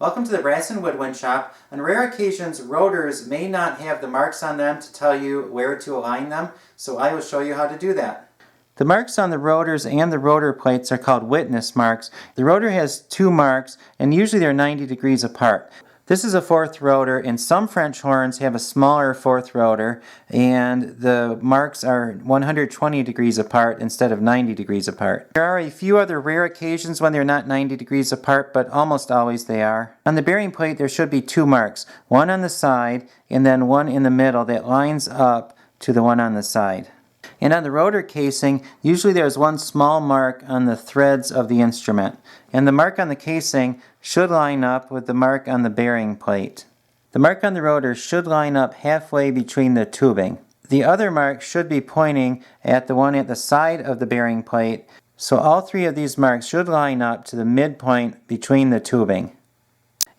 Welcome to the Brass and Woodwind Shop. On rare occasions, rotors may not have the marks on them to tell you where to align them, so I will show you how to do that. The marks on the rotors and the rotor plates are called witness marks. The rotor has two marks, and usually they're 90 degrees apart. This is a fourth rotor, and some French horns have a smaller fourth rotor, and the marks are 120 degrees apart instead of 90 degrees apart. There are a few other rare occasions when they're not 90 degrees apart, but almost always they are. On the bearing plate there should be two marks, one on the side and then one in the middle that lines up to the one on the side. And on the rotor casing, usually there's one small mark on the threads of the instrument. And the mark on the casing should line up with the mark on the bearing plate. The mark on the rotor should line up halfway between the tubing. The other mark should be pointing at the one at the side of the bearing plate, so all three of these marks should line up to the midpoint between the tubing.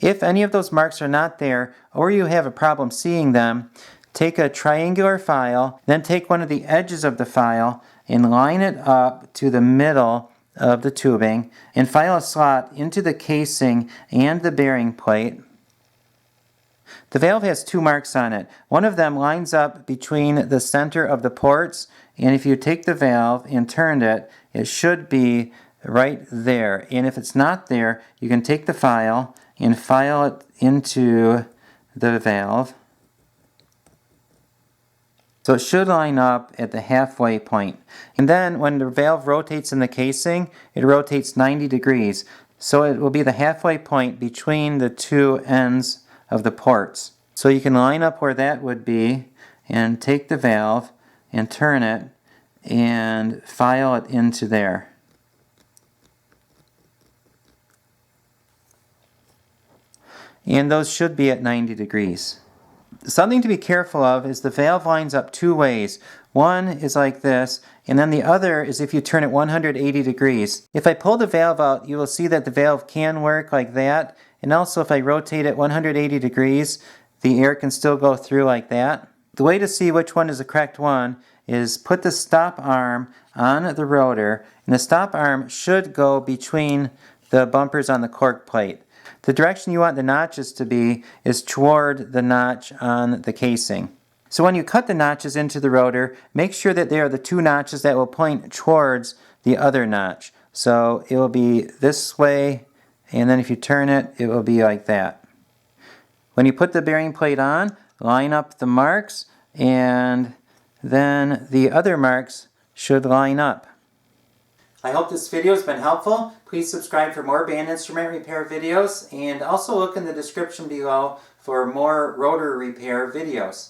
If any of those marks are not there, or you have a problem seeing them, take a triangular file, then take one of the edges of the file and line it up to the middle of the tubing and file a slot into the casing and the bearing plate. The valve has two marks on it. One of them lines up between the center of the ports, and if you take the valve and turn it, it should be right there. And if it's not there, you can take the file and file it into the valve. So it should line up at the halfway point. And then when the valve rotates in the casing, it rotates 90 degrees. So it will be the halfway point between the two ends of the ports. So you can line up where that would be and take the valve and turn it and file it into there. And those should be at 90 degrees. Something to be careful of is the valve lines up two ways. One is like this, and then the other is if you turn it 180 degrees. If I pull the valve out, you will see that the valve can work like that, and also if I rotate it 180 degrees, the air can still go through like that. The way to see which one is the correct one is put the stop arm on the rotor, and the stop arm should go between the bumpers on the cork plate. The direction you want the notches to be is toward the notch on the casing. So when you cut the notches into the rotor, make sure that they are the two notches that will point towards the other notch. So it will be this way, and then if you turn it, it will be like that. When you put the bearing plate on, line up the marks, and then the other marks should line up. I hope this video has been helpful. Please subscribe for more band instrument repair videos, and also look in the description below for more rotor repair videos.